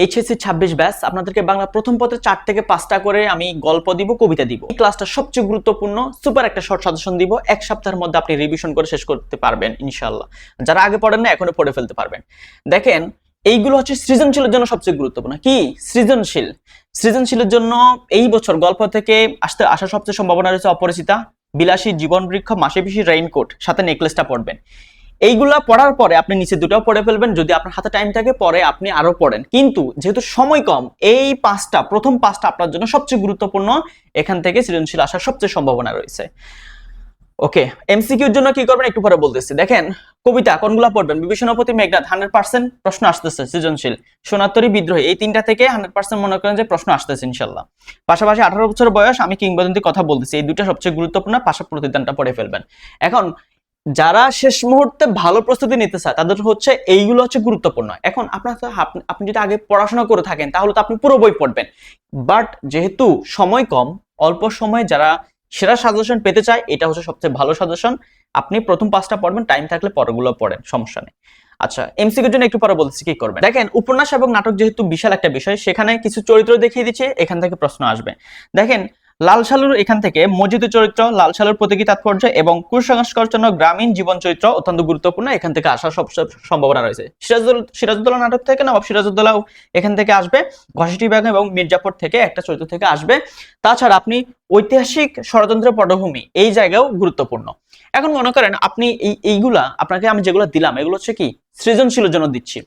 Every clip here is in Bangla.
এইচএসসি 26 ব্যাচ আপনাদেরকে বাংলা প্রথম পত্রে 4 থেকে 5টা করে আমি গল্প দিব, কবিতা দিব। এই ক্লাসটা সবচেয়ে গুরুত্বপূর্ণ, সুপার একটা শর্ট সাজেশন দিব। এক সপ্তাহের মধ্যে আপনি রিভিশন করে শেষ করতে পারবেন ইনশাআল্লাহ। যারা আগে পড়েন না এখনো পড়ে ফেলতে পারবেন। দেখেন, এইগুলো হচ্ছে সৃজনশীলের জন্য সবচেয়ে গুরুত্বপূর্ণ। কি সৃজনশীলের জন্য এই বছর গল্প থেকে আসার সবচেয়ে সম্ভাবনা রয়েছে অপরিচিতা, বিলাসী জীবন বৃক্ষ, মাসে পিসি, রেইনকোট, সাথে নেকলেসটা পড়বেন। এইগুলা পড়ার পরে আপনি নিচে দুটাও পড়ে ফেলবেন, যদি আপনার হাতে টাইম থাকে পরে আপনি আরো পড়েন। কিন্তু যেহেতু সময় কম, এই প্রথম পাঁচটা আপনার জন্য সবচেয়ে গুরুত্বপূর্ণ। এখান থেকে সৃজনশীল আসার সবচেয়ে সম্ভাবনা রয়েছে। ওকে, এমসিকিউর জন্য কি করবেন একটু পরে বলতেছি। দেখেন, কবিতা কোনগুলা পড়বেন? বিভীষণপতি, মেঘনাদ, 100% প্রশ্ন আসতেছে। সৃজনশীল, সোনাতরী, বিদ্রোহী, এই তিনটা থেকে 100% মনে করেন যে প্রশ্ন আসতেছে ইনশাল্লাহ। পাশাপাশি 18 বছর বয়স, আমি কিংবদন্তি কথা বলতেছি, এই দুইটা সবচেয়ে গুরুত্বপূর্ণ। পাশা প্রতিদানটা পড়ে ফেলবেন। এখন যারা শেষ মুহূর্তে ভালো প্রস্তুতি নিতে চায় তাদের হচ্ছে এইগুলো হচ্ছে গুরুত্বপূর্ণ। এখন আপনি যদি আগে পড়াশোনা করে থাকেন তাহলে তো আপনি পুরো বই পড়বেন। বাট যেহেতু সময় কম, অল্প সময়ে যারা সেরা সাজেশন পেতে চায়, এটা হচ্ছে সবচেয়ে ভালো সাজেশন। আপনি প্রথম 5টা পড়বেন, টাইম থাকলে পরেরগুলো পড়েন, সমস্যা নেই। আচ্ছা, এমসিকিউর জন্য একটু পরে বলছি কি করবেন। দেখেন, উপন্যাস এবং নাটক যেহেতু বিশাল একটা বিষয়, সেখানে কিছু চরিত্র দেখিয়ে দিচ্ছে, এখান থেকে প্রশ্ন আসবে। দেখেন, লাল সালুর এখান থেকে মসজিদের চরিত্র, লাল সালুর প্রতীকী তাৎপর্য এবং কুসংস্কার জন্য গ্রামীণ জীবন চরিত্র অত্যন্ত গুরুত্বপূর্ণ। এখান থেকে আসার সব সম্ভাবনা রয়েছে। সিরাজউদ্দৌলা নাটক থেকে নবাব সিরাজউদ্দৌলা এখান থেকে আসবে। ঘসেটি বেগম এবং মির্জাফর থেকে একটা চরিত্র থেকে আসবে। তাছাড়া আপনি ঐতিহাসিক ষড়যন্ত্রের পটভূমি, এই জায়গাও গুরুত্বপূর্ণ। এখন মনে করেন আপনি এইগুলা আপনাকে আমি যেগুলো দিলাম এগুলো হচ্ছে কি সৃজনশীলের জন্য দিচ্ছি।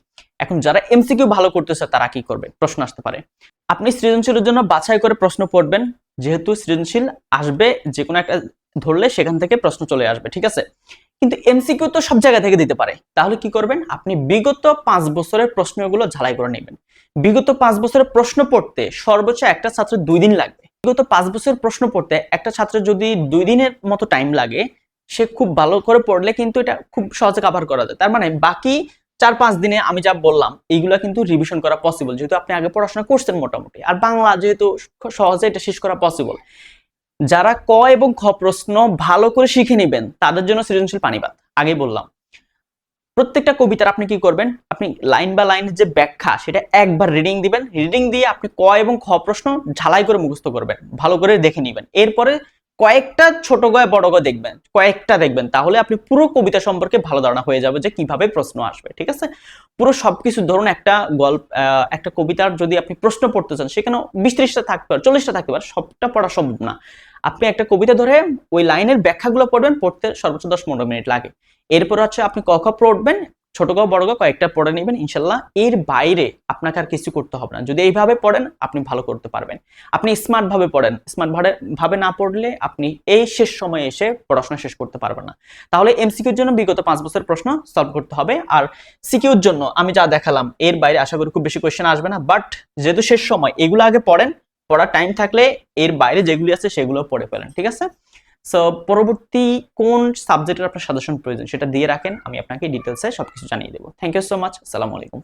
এখন যারা এমসিকিউ ভালো করতেছে তারা কি করবে? প্রশ্ন আসতে পারে। আপনি সৃজনশীলের জন্য বাছাই করে প্রশ্ন পড়বেন। যেহেতু সৃজনশীল আসবে, যে কোনো একটা ধরলে সেখান থেকে প্রশ্ন চলে আসবে, ঠিক আছে? কিন্তু এমসিকিউ তো সব জায়গা থেকে দিতে পারে। তাহলে কি করবেন? আপনি বিগত 5 বছরের প্রশ্নগুলো ঝালাই করে নেবেন। বিগত 5 বছরের প্রশ্ন পড়তে সর্বোচ্চ একটা ছাত্রের 2 দিন লাগবে। বিগত 5 বছরের প্রশ্ন পড়তে একটা ছাত্রের যদি 2 দিনের মতো টাইম লাগে, সে খুব ভালো করে পড়লে কিন্তু এটা খুব সহজে কভার করা যায়। তার মানে বাকি 4-5 দিনে আমি যা বললাম এইগুলা কিন্তু রিভিশন করা পসিবল, যেহেতু আপনি আগে পড়াশোনা করছেন মোটামুটি। আর বাংলা যেহেতু সহজে এটা শেষ করা পসিবল। যারা ক এবং খ প্রশ্ন ভালো করে শিখে নেবেন তাদের জন্য সৃজনশীল পানিবাদ। আগেই বললাম, প্রত্যেকটা কবিতার আপনি কি করবেন? আপনি লাইন বা লাইনের যে ব্যাখ্যা সেটা একবার রিডিং দিবেন। রিডিং দিয়ে আপনি ক এবং খ প্রশ্ন ঝালাই করে মুখস্থ করবেন, ভালো করে দেখে নেবেন। এরপরে কয়েকটা ছোট গয় বড় গয় দেখবেন, কয়েকটা দেখবেন, তাহলে আপনি পুরো কবিতা সম্পর্কে ভালো ধারণা হয়ে যাবে যে কিভাবে প্রশ্ন আসবে, ঠিক আছে? পুরো সবকিছু ধরুন, একটা গল্প, একটা কবিতার যদি আপনি প্রশ্ন পড়তে চান, সেখানে 20-30টা থাকতে পারে, 40টা থাকতে পারে, সবটা পড়া সম্ভব না। আপনি একটা কবিতা ধরে ওই লাইনের ব্যাখ্যাগুলো পড়বেন, পড়তে সর্বোচ্চ 10-15 মিনিট লাগে। এরপর হচ্ছে আপনি ক খ পড়বেন, ছোট গ বড় গ কয়েকটা পড়ে নেবেন ইনশাল্লাহ। এর বাইরে আপনাকে আর কিছু করতে হবে না। যদি এইভাবে পড়েন আপনি ভালো করতে পারবেন। আপনি স্মার্ট ভাবে পড়েন, স্মার্ট ভাবে না পড়লে আপনি এই শেষ সময়ে এসে পড়াশোনা শেষ করতে পারবেন না। তাহলে এমসিকিউর জন্য বিগত 5 বছরের প্রশ্ন সলভ করতে হবে। আর সিকিউর জন্য আমি যা দেখালাম এর বাইরে আশা করি খুব বেশি কোয়েশ্চেন আসবে না। বাট যেহেতু শেষ সময়, এগুলো আগে পড়েন, পড়ার টাইম থাকলে এর বাইরে যেগুলি আছে সেগুলো পড়ে ফেলেন, ঠিক আছে? সো পরবর্তী কোন সাবজেক্টের আপনার সাজেশন প্রয়োজন সেটা দিয়ে রাখেন, আমি আপনাকে ডিটেলসে সবকিছু জানিয়ে দেবো। Thank you so much. আসসালামু আলাইকুম।